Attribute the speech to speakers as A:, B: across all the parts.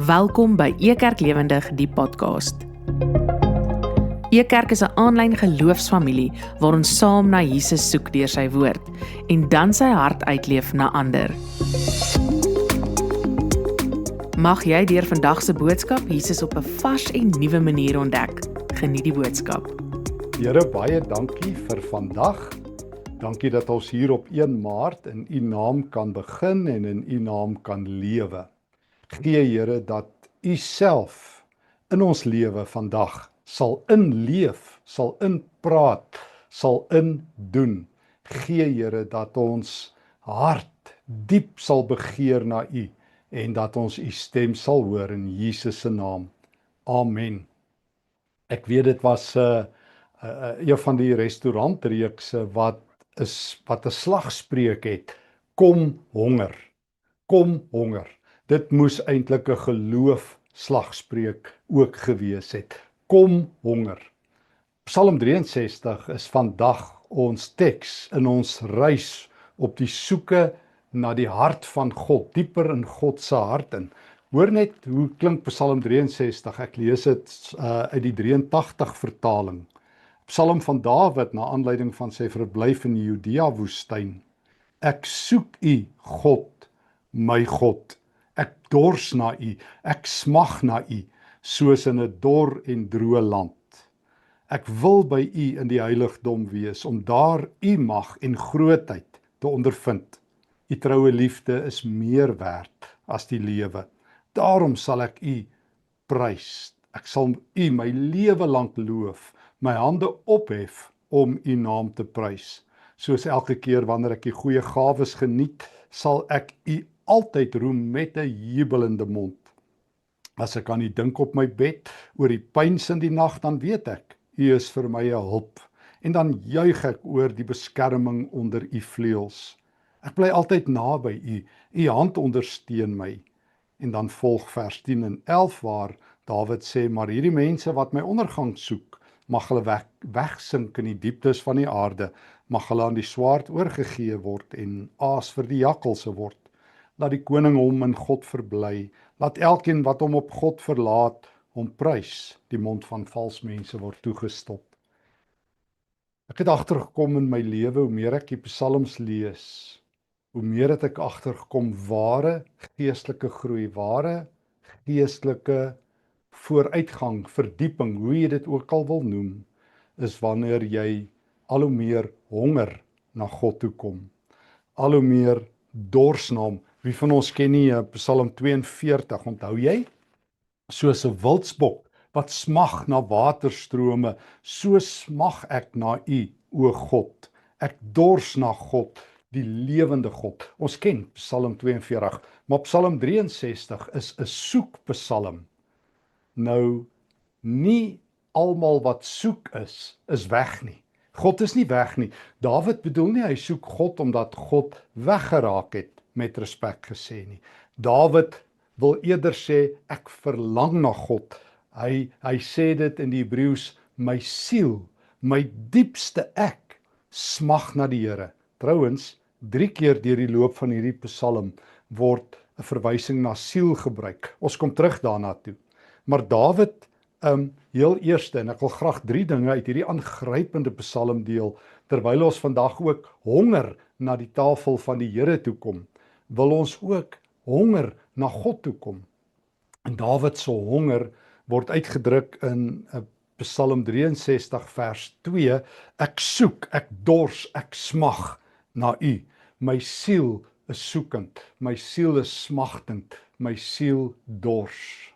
A: Welkom by Ekerk Lewendig, die podcast. Ekerk is 'n aanlyn geloofsfamilie waar ons saam na Jesus soek deur sy woord en dan sy hart uitleef na ander. Mag jy deur vandag se boodskap Jesus op 'n vars en nuwe manier ontdek. Geniet die boodskap.
B: Here, baie dankie vir vandag. Dankie dat ons hier op 1 Maart in U naam kan begin en in U naam kan lewe. Gee Here dat U self in ons lewe vandag sal inleef, sal inpraat, sal indoen. Gee Here dat ons hart diep sal begeer na U en dat ons U stem sal hoor in Jesus se naam. Amen. Ek weet dit was een van die restaurantreekse wat 'n slagspreuk het. Kom honger. Kom honger. Dit moes eintlik 'n geloofslagspreuk ook gewees het. Kom honger. Psalm 63 is vandag ons teks in ons reis op die soeke na die hart van God, dieper in God se hart in. Hoor net hoe klink Psalm 63. Ek lees dit uit die 83 vertaling. Psalm van Dawid na aanleiding van sy verblyf in die Judea woestyn. Ek soek U, God, my God. Ek dors na U, ek smag na U, soos in 'n dor en droë land. Ek wil by U in die heiligdom wees, om daar U mag en grootheid te ondervind. U troue liefde is meer werd as die lewe. Daarom sal ek U prys. Ek sal U my lewe lank loof, my hande ophef om U naam te prys. Soos elke keer wanneer ek U goeie gawes geniet, sal ek U altyd roem met 'n jubelende mond. As ek aan U dink op my bed, oor die pyns in die nag, dan weet ek, U is vir my 'n hulp. En dan juig ek oor die beskerming onder U vleuels. Ek bly altyd naby U, U hand ondersteun my. En dan volg vers 10 en 11 waar Dawid sê, maar hierdie mense wat my ondergang soek, mag hulle wegsink in die dieptes van die aarde, mag hulle aan die swaard oorgegee word en aas vir die jakkalse word. Laat die koning hom in God verbly, laat elkeen wat hom op God verlaat, hom prys, die mond van vals mense word toegestop. Ek het agtergekom in my lewe, hoe meer ek die psalms lees, hoe meer het ek agtergekom, ware geestelike groei, ware geestelike vooruitgang, verdieping, hoe jy dit ook al wil noem, is wanneer jy al hoe meer honger na God toe kom, al hoe meer dors na hom. Wie van ons ken nie Psalm 42, onthou jy? Soos 'n wildsbok wat smag na waterstrome, so smag ek na U, o God. Ek dors na God, die lewende God. Ons ken Psalm 42, maar Psalm 63 is 'n soekpsalm. Nou, nie almal wat soek is weg nie. God is nie weg nie. Dawid bedoel nie, hy soek God omdat God weggeraak het, met respek gesê nie. Dawid wil eerder sê, ek verlang na God. Hy sê dit in die Hebreëus, my siel, my diepste ek, smag na die Here. Trouwens, 3 keer deur die loop van hierdie psalm word 'n verwysing na siel gebruik. Ons kom terug daarna toe. Maar Dawid, heel eerste, en ek wil graag 3 dinge uit hierdie aangrypende psalm deel, terwyl ons vandag ook honger na die tafel van die Here toe kom, wil ons ook honger na God toe kom. En Dawid se honger word uitgedruk in Psalm 63 vers 2, ek soek, ek dors, ek smag na U. My siel is soekend, my siel is smagtend, my siel dors.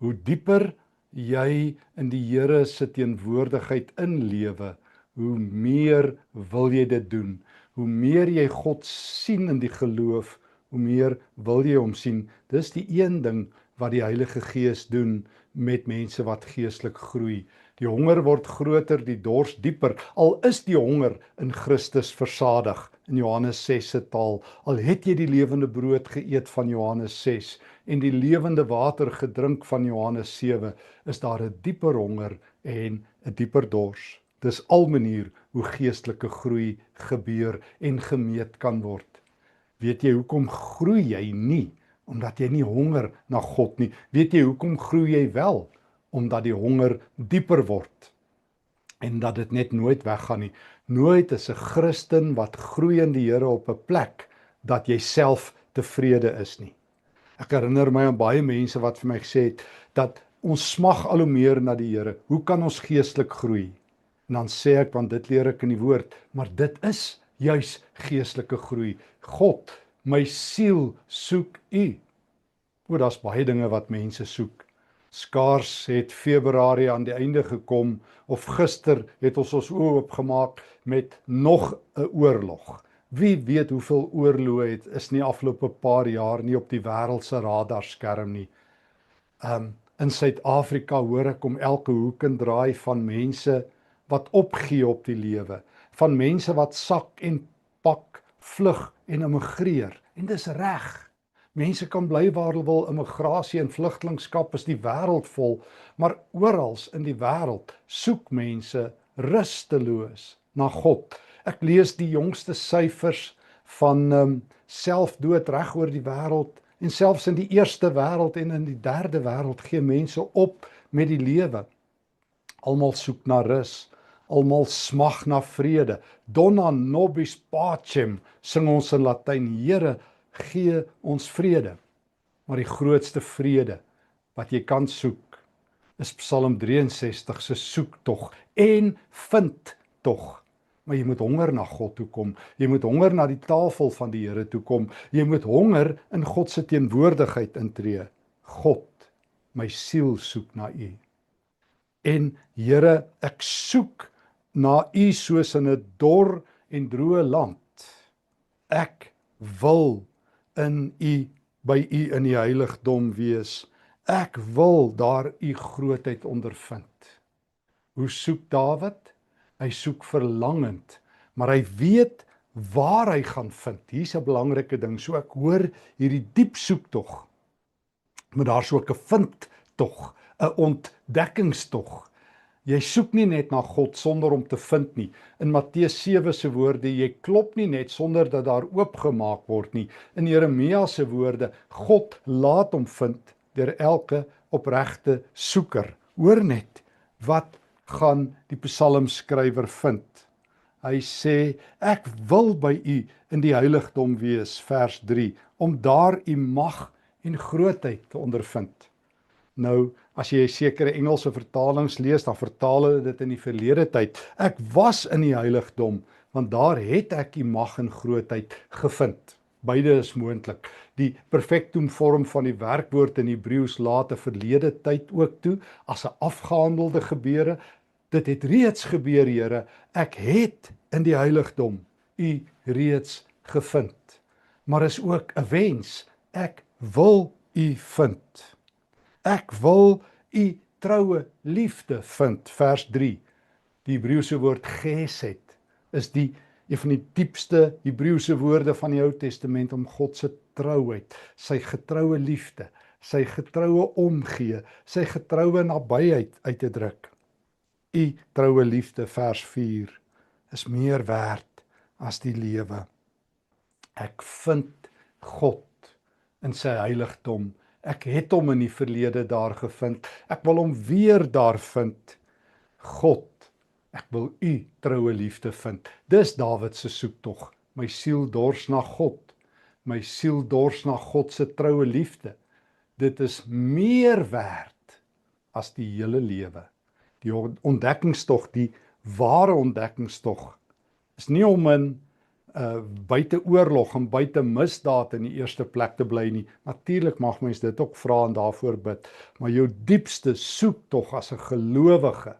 B: Hoe dieper jy in die Here se teenwoordigheid inlewe, hoe meer wil jy dit doen. Hoe meer jy God sien in die geloof, hoe meer wil jy hom sien. Dis die een ding wat die Heilige Gees doen met mense wat geestelik groei. Die honger word groter, die dors dieper. Al is die honger in Christus versadig, in Johannes 6 se taal. Al het jy die lewende brood geëet van Johannes 6 en die lewende water gedrink van Johannes 7, is daar 'n dieper honger en 'n dieper dors. Dis al manier hoe geestelike groei gebeur en gemeet kan word. Weet jy hoekom groei jy nie omdat jy nie honger na God nie. Weet jy hoekom groei jy wel? Omdat die honger dieper word en dat dit net nooit weggaan nie. Nooit is 'n Christen wat groei in die Here op 'n plek dat jy self tevrede is nie. Ek herinner my aan baie mense wat vir my gesê het dat ons smag al hoe meer na die Here. Hoe kan ons geestelik groei? En dan sê ek, want dit leer ek in die woord, maar dit is juis geestelike groei. God, my siel soek U. Daar's baie dinge wat mense soek. Skaars het Februarie aan die einde gekom, of gister het ons oë oopgemaak met nog 'n oorlog. Wie weet hoeveel oorloë is nie afgelope paar jaar nie op die wêreld se radarskerm nie. In Suid-Afrika hoor ek om elke hoek en draai van mense wat opgee op die lewe, van mense wat sak en pak, vlug en immigreer. En dis reg. Mense kan bly waar hulle wil, immigrasie en vlugtelingskap is die wêreld vol, maar oral in die wêreld soek mense rusteloos na God. Ek lees die jongste syfers van selfdood reg oor die wêreld, en selfs in die eerste wêreld en in die derde wêreld gee mense op met die lewe. Almal soek na rus, almal smag na vrede. Dona nobis pacem, sing ons in Latyn, Here, gee ons vrede. Maar die grootste vrede wat jy kan soek, is Psalm 63 se soektog en vind tog. Maar jy moet honger na God toe kom. Jy moet honger na die tafel van die Here toe kom. Jy moet honger in God se teenwoordigheid intree. God, my siel soek na U. En Here, ek soek na U soos in 'n dor en droë land. Ek wil in U, by U in die heiligdom wees. Ek wil daar U grootheid ondervind. Hoe soek Dawid? Hy soek verlangend, maar hy weet waar hy gaan vind. Hier's 'n belangrike ding. So ek hoor hierdie diep soektog. Maar daar's ook 'n vindtog, 'n ontdekkingstog. Jy soek nie net na God sonder om te vind nie. In Matteus 7 se woorde, jy klop nie net sonder dat daar oopgemaak word nie. In Jeremia se woorde, God laat hom vind deur elke opregte soeker. Hoor net, wat gaan die psalmskrywer vind? Hy sê, ek wil by U in die heiligdom wees, vers 3, om daar U mag en grootheid te ondervind. Nou, as jy sekere Engelse vertalings lees, dan vertaal hulle dit in die verlede tyd. Ek was in die heiligdom, want daar het ek U mag en grootheid gevind. Beide is moontlik. Die perfektum vorm van die werkwoord in Hebreëus laat 'n verlede tyd ook toe, as 'n afgehandelde gebeure. Dit het reeds gebeur, Here. Ek het in die heiligdom U reeds gevind. Maar is ook 'n wens. Ek wil U vind. Ek wil U troue liefde vind, vers 3. Die Hebreëse woord gesed is een van die diepste Hebreëse woorde van die Ou Testament om God se trouheid, sy getroue liefde, sy getroue omgee, sy getroue nabyheid uit te druk. U troue liefde, vers 4, is meer werd as die lewe. Ek vind God in sy heiligdom. Ek het hom in die verlede daar gevind. Ek wil hom weer daar vind. God, ek wil U troue liefde vind. Dis Dawid se soektog. My siel dors na God. My siel dors na God se troue liefde. Dit is meer werd as die hele lewe. Die ontdekkingstog, die ware ontdekkingstog, is nie om in buite oorlog en buite misdaad in die eerste plek te bly nie. Natuurlik mag mens dit ook vra en daarvoor bid, maar jou diepste soektog as 'n gelowige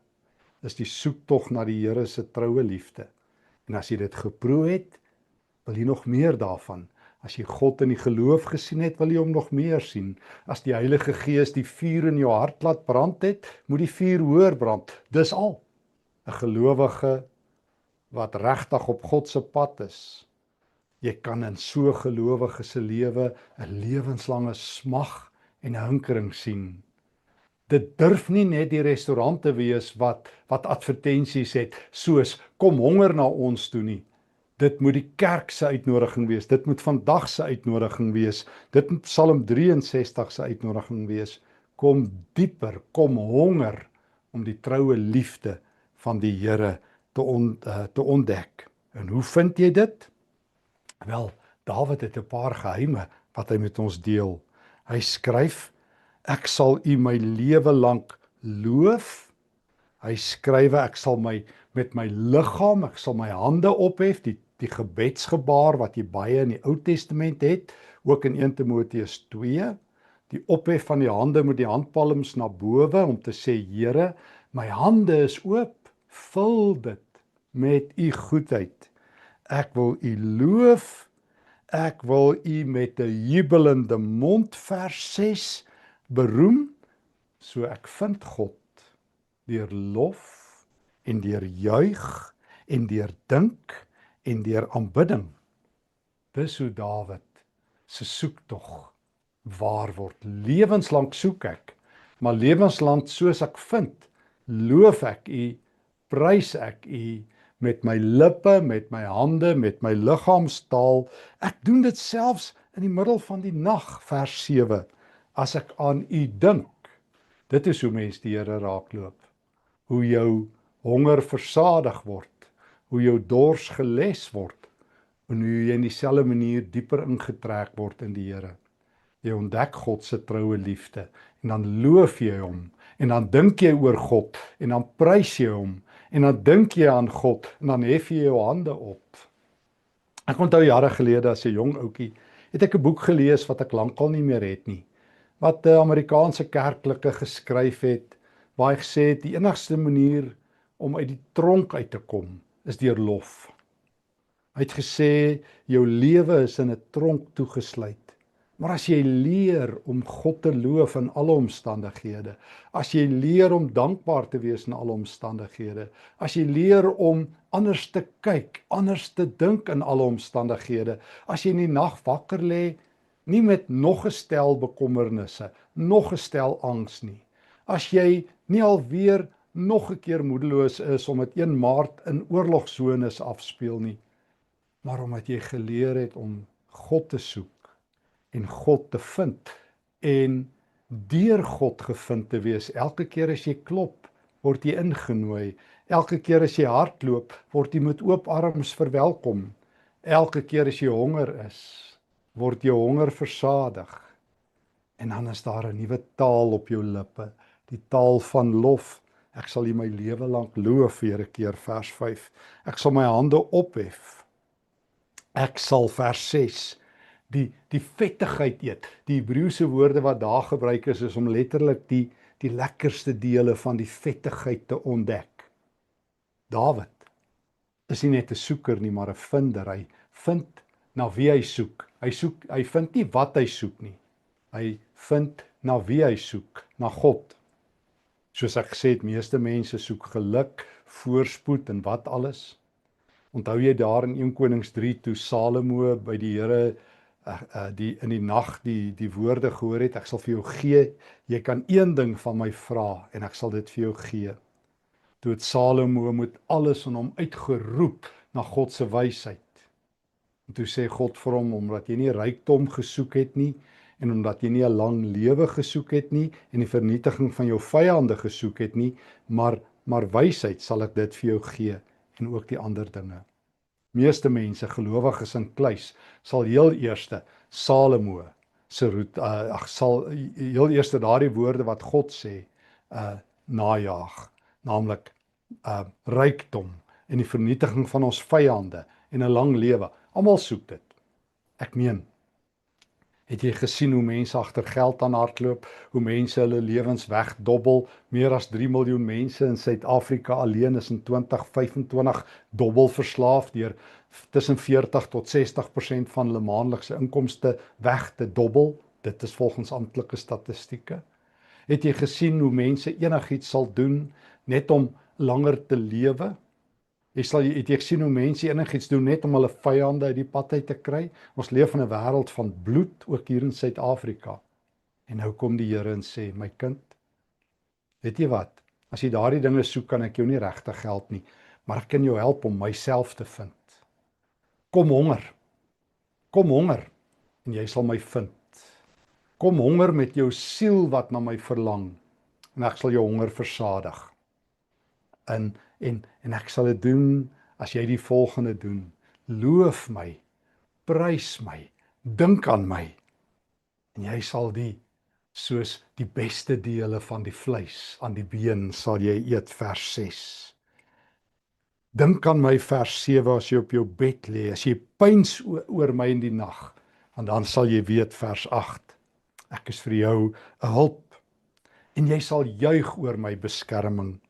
B: is die soektog na die Here se troue liefde. En as jy dit geproe het, wil jy nog meer daarvan. As jy God in die geloof gesien het, wil jy hom nog meer sien. As die Heilige Gees die vuur in jou hart laat brand het, moet die vuur hoër brand. Dis al. 'n gelowige wat regtig op God se pad is. Jy kan in so gelowige se lewe 'n lewenslange smag en hinkering sien. Dit durf nie net die restaurante wees wat advertensies het, soos kom honger na ons toe nie. Dit moet die kerk se uitnodiging wees. Dit moet vandag se uitnodiging wees. Dit moet Psalm 63 se uitnodiging wees. Kom dieper, kom honger om die troue liefde van die Here te ontdek. En hoe vind jy dit? Wel, Dawid het 'n paar geheime wat hy met ons deel. Hy skryf: Ek sal U my lewe lank loof. Hy skryf: Ek sal met my liggaam, ek sal my hande ophef, die gebedsgebaar wat jy baie in die Ou Testament het, ook in 1 Timoteus 2. Die ophef van die hande met die handpalms na bowe om te sê: Here, my hande is oop, vul dit met U goedheid. Ek wil U loof, ek wil U met 'n jubelende mond, vers 6, beroem, so ek vind God deur lof en deur juig en deur dink en deur aanbidding. Dis hoe Dawid se soektog waar word. Lewenslank soek ek, maar lewenslank soos ek vind, loof ek U, prys ek U met my lippe, met my hande, met my liggaamstaal. Ek doen dit selfs in die middel van die nag, vers 7, as ek aan U dink. Dit is hoe mens die Here raakloop. Hoe jou honger versadig word, hoe jou dors geles word, en hoe jy in dieselfde manier dieper ingetrek word in die Here. Jy ontdek God se troue liefde, en dan loof jy hom, en dan dink jy oor God, en dan prys jy hom, en dan dink jy aan God, en dan hef jy jou hande op. Ek onthou jare gelede as 'n jong ouetjie, het ek 'n boek gelees wat ek lankal nie meer het nie, wat 'n Amerikaanse kerklike geskryf het, waar hy gesê het, die enigste manier om uit die tronk uit te kom, is deur lof. Hy het gesê, jou lewe is in 'n tronk toegesluit. Maar as jy leer om God te loof in alle omstandighede, as jy leer om dankbaar te wees in alle omstandighede, as jy leer om anders te kyk, anders te dink in alle omstandighede, as jy in die nag wakker lê, nie met nog 'n stel bekommernisse, nog 'n stel angs nie. As jy nie alweer nog 'n keer moedeloos is omdat 1 Maart in oorlogsones afspeel nie, maar omdat jy geleer het om God te soek en God te vind en deur God gevind te wees. Elke keer as jy klop, word jy ingenooi. Elke keer as jy hardloop, word jy met oop arms verwelkom. Elke keer as jy honger is, word jou honger versadig. En dan is daar 'n nuwe taal op jou lippe, die taal van lof. Ek sal U my lewe lank loof, weer 'n keer, vers 5. Ek sal my hande ophef. Ek sal, vers 6, die vettigheid eet. Die Hebreëse woorde wat daar gebruik is om letterlik die lekkerste dele van die vettigheid te ontdek. Dawid is nie net 'n soeker nie, maar 'n vinder. Hy vind na wie hy soek. Hy vind nie wat hy soek nie. Hy vind na wie hy soek, na God. Soos ek gesê het, meeste mense soek geluk, voorspoed en wat alles. Onthou jy daar in 1 Konings 3 toe Salomo by die Here in die nag die woorde gehoor het, ek sal vir jou gee, jy kan een ding van my vra en ek sal dit vir jou gee. Toe het Salomo met alles in hom uitgeroep na God se wysheid. En toe sê God vir hom, omdat jy nie rykdom gesoek het nie, en omdat jy nie 'n lang lewe gesoek het nie, en die vernietiging van jou vyande gesoek het nie, maar wysheid sal ek dit vir jou gee, en ook die ander dinge. Meeste mense, gelowiges in kluis, sal heel eerste Salomo sal heel eerste daardie woorde wat God sê, najaag, naamlik rykdom en die vernietiging van ons vyande en 'n lang lewe. Almal soek dit. Ek meen, het jy gesien hoe mense agter geld aan hardloop, hoe mense hulle lewens wegdobbel? Meer as 3 miljoen mense in Suid-Afrika alleen is in 2025 dobbel verslaaf deur tussen 40 tot 60% van hulle maandelikse inkomste weg te dobbel. Dit is volgens amptelike statistieke. Het jy gesien hoe mense enigiets sal doen net om langer te lewe? Het jy gesien hoe mense enigiets doen net om hulle vyande uit die pad uit te kry? Ons leef in 'n wêreld van bloed, ook hier in Suid-Afrika. En nou kom die Here en sê, my kind, weet jy wat? As jy daardie dinge soek, kan ek jou nie regtig help nie, maar ek kan jou help om myself te vind. Kom honger, kom honger, en jy sal my vind. Kom honger met jou siel wat na my verlang, en ek sal jou honger versadig. En ek sal dit doen as jy die volgende doen. Loof my, prys my, dink aan my, en jy sal soos die beste dele van die vleis aan die been sal jy eet, vers 6. Dink aan my, vers 7, as jy op jou bed lê, as jy pyns oor my in die nag, en dan sal jy weet, vers 8, ek is vir jou 'n hulp, en jy sal juig oor my beskerming.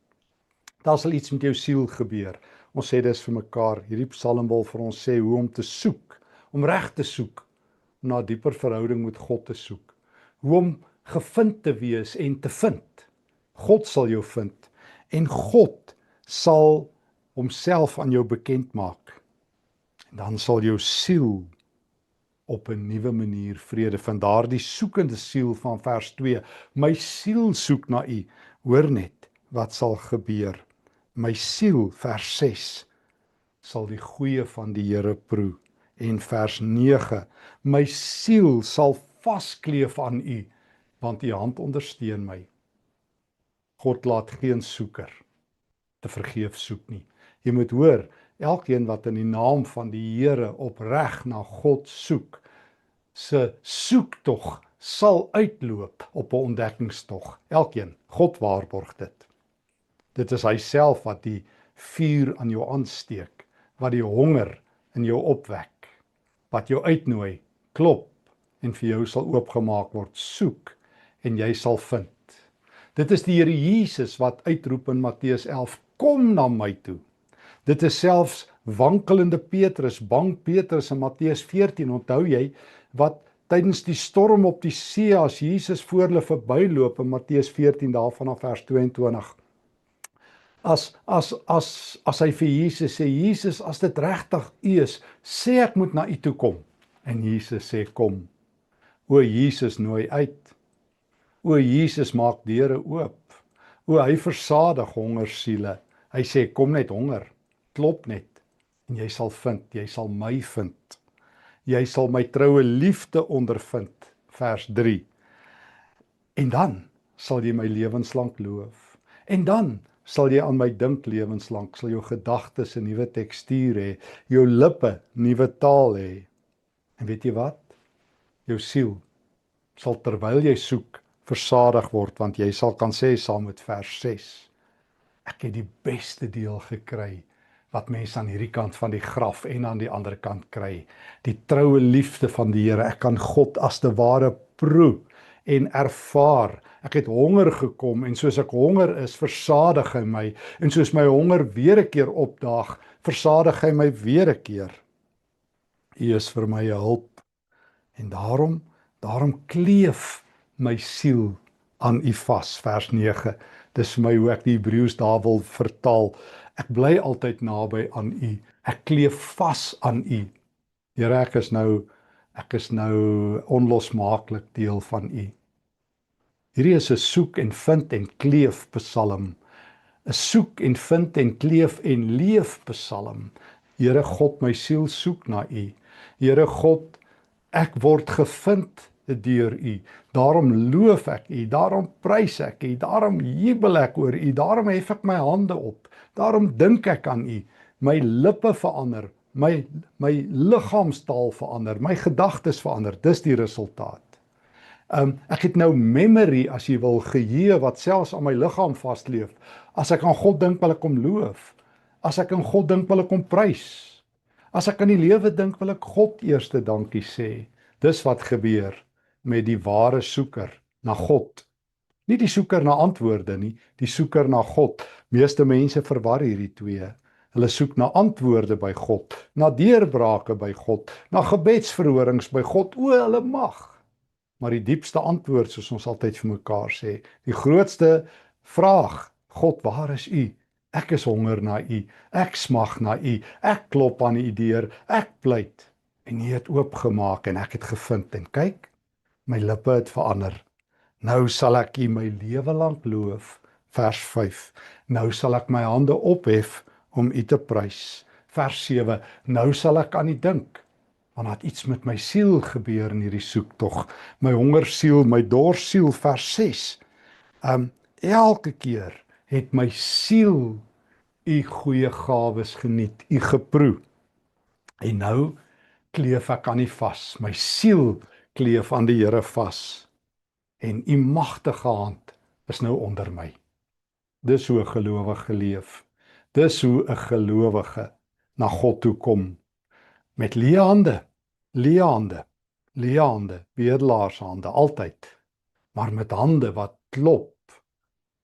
B: Daar sal iets met jou siel gebeur. Ons sê dis vir mekaar, hierdie psalm wil vir ons sê hoe om te soek, om reg te soek, om na 'n dieper verhouding met God te soek. Hoe om gevind te wees en te vind. God sal jou vind, en God sal homself aan jou bekend maak. En dan sal jou siel op 'n nuwe manier vrede vind. Daardie soekende siel van vers 2. My siel soek na U. Hoor net wat sal gebeur. My siel, vers 6, sal die goeie van die Here proe. En vers 9. My siel sal vaskleef aan U, want U hand ondersteun my. God laat geen soeker te vergeef soek nie. Jy moet hoor, elkeen wat in die naam van die Here opreg na God soek, se soektog sal uitloop op 'n ontdekkingstog. Elkeen, God waarborg dit. Dit is hy self wat die vuur aan jou aansteek, wat die honger in jou opwek, wat jou uitnooi, klop, en vir jou sal oopgemaak word, soek, en jy sal vind. Dit is die Here Jesus wat uitroep in Matteus 11, kom na my toe. Dit is selfs wankelende Petrus, bang Petrus in Matteus 14, onthou jy, wat tydens die storm op die see, as Jesus voor hulle verbyloop in Matteus 14, daarvan af vers 22, as hy vir Jesus sê, Jesus, as dit regtig U is, sê ek moet na U toe kom. En Jesus sê, kom. O, Jesus nooi uit. O, Jesus maak deure oop. O, hy versadig hongersiele. Hy sê, kom net honger, klop net, en jy sal vind, jy sal my vind. Jy sal my troue liefde ondervind, vers 3. En dan sal jy my lewenslank loof. En dan sal jy aan my dink lewenslank, sal jou gedagtes 'n nuwe tekstuur hê, jou lippe nuwe taal hê. En weet jy wat? Jou siel sal terwyl jy soek versadig word, want jy sal kan sê saam met vers 6, ek het die beste deel gekry wat mense aan hierdie kant van die graf en aan die ander kant kry. Die troue liefde van die Here. Ek kan God as te ware proe en ervaar. Ek het honger gekom, en soos ek honger is, versadig hy my. En soos my honger weer 'n keer opdaag, versadig hy my weer 'n keer. U is vir my 'n hulp. En daarom kleef my siel aan U vas, vers 9. Dis vir my hoe ek die Hebreëus daar wil vertaal. Ek bly altyd naby aan U. Ek kleef vas aan U. Here, ek is nou onlosmaaklik deel van U. Hierdie is 'n soek en vind en kleef psalm. 'n Soek en vind en kleef en leef psalm. Here God, my siel soek na U. Here God, ek word gevind deur U. Daarom loof ek U, daarom prys ek U, daarom jubel ek oor U, daarom hef ek my hande op, daarom dink ek aan U. My lippe verander, my liggaamstaal verander, my gedagtes verander. Dis die resultaat. Ek het nou memory, as jy wil, geheue wat selfs aan my liggaam vasleef. As ek aan God dink, wil ek hom loof. As ek aan God dink, wil ek hom prys. As ek aan die lewe dink, wil ek God eerste dankie sê. Dis wat gebeur met die ware soeker na God. Nie die soeker na antwoorde nie, die soeker na God. Meeste mense verwar hierdie twee. Hulle soek na antwoorde by God, na deurbrake by God, na gebedsverhorings by God. O, hulle mag. Maar die diepste antwoord, soos ons altyd vir mekaar sê, die grootste vraag, God, waar is U? Ek is honger na U, ek smag na U, ek klop aan U deur, ek pleit. En U het oopgemaak en ek het gevind. En kyk, my lippe het verander. Nou sal ek U my lewe lank loof, vers 5. Nou sal ek my hande ophef om U te prys. Vers 7, nou sal ek aan U dink, want daar het iets met my siel gebeur in hierdie soektog. My hongersiel, my dorssiel, vers 6. Elke keer het my siel U goeie gawes geniet, U geproe. En nou kleef ek aan U vas, my siel kleef aan die Here vas. En U magtige hand is nou onder my. Dis hoe 'n gelowige leef. Dis hoe 'n gelowige na God toe kom. Met leë hande, bedelaarsehande, altyd. Maar met hande wat klop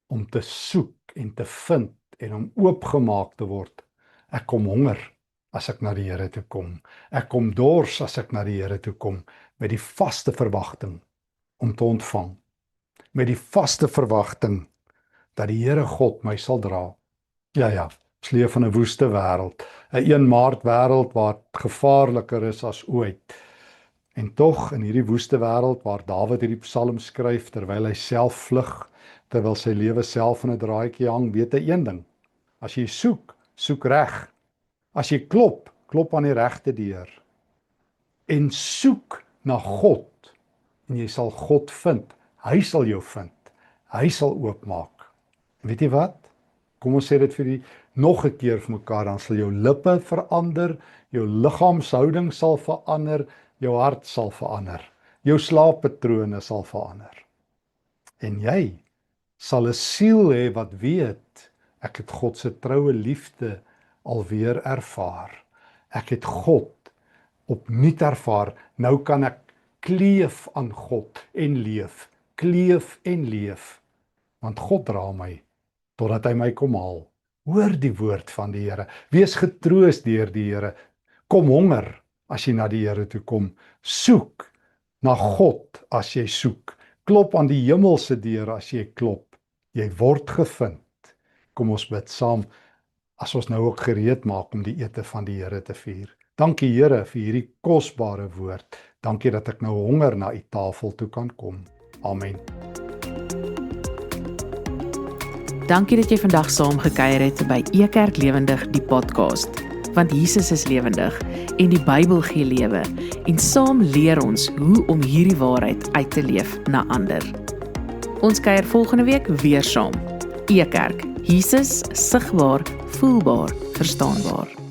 B: om te soek en te vind en om oopgemaak te word. Ek kom honger as ek na die Here toe kom. Ek kom dors as ek na die Here toe kom, met die vaste verwagting om te ontvang. Met die vaste verwagting dat die Here God my sal dra. Ja, ons leef in 'n woeste wêreld, 'n 1 Maart wêreld wat gevaarliker is as ooit. En tog in hierdie woeste wêreld waar Dawid hierdie psalm skryf terwyl hy self vlug, terwyl sy lewe self in 'n draadjie hang, weet hy een ding: as jy soek, soek reg. As jy klop, klop aan die regte deur. En soek na God, en jy sal God vind. Hy sal jou vind. Hy sal oopmaak. En weet jy wat? Kom ons sê dit vir die nog 'n keer vir mekaar, dan sal jou lippe verander, jou liggaamshouding sal verander, jou hart sal verander, jou slaappatrone sal verander. En jy sal 'n siel hê wat weet, ek het God se troue liefde alweer ervaar. Ek het God opnuut ervaar. Nou kan ek kleef aan God en leef. Kleef en leef. Want God dra my totdat hy my kom haal. Hoor die woord van die Here. Wees getroos deur die Here. Kom honger as jy na die Here toe kom. Soek na God as jy soek. Klop aan die hemelse deur as jy klop. Jy word gevind. Kom ons bid saam, as ons nou ook gereed maak om die ete van die Here te vier. Dankie Here vir hierdie kosbare woord. Dankie dat ek nou honger na U tafel toe kan kom. Amen.
A: Dankie dat jy vandag saam gekuier het by Ekerk Lewendig, die podcast. Want Jesus is lewendig en die Bybel gee lewe. En saam leer ons hoe om hierdie waarheid uit te leef na ander. Ons kuier volgende week weer saam. Ekerk, Jesus sigbaar, voelbaar, verstaanbaar.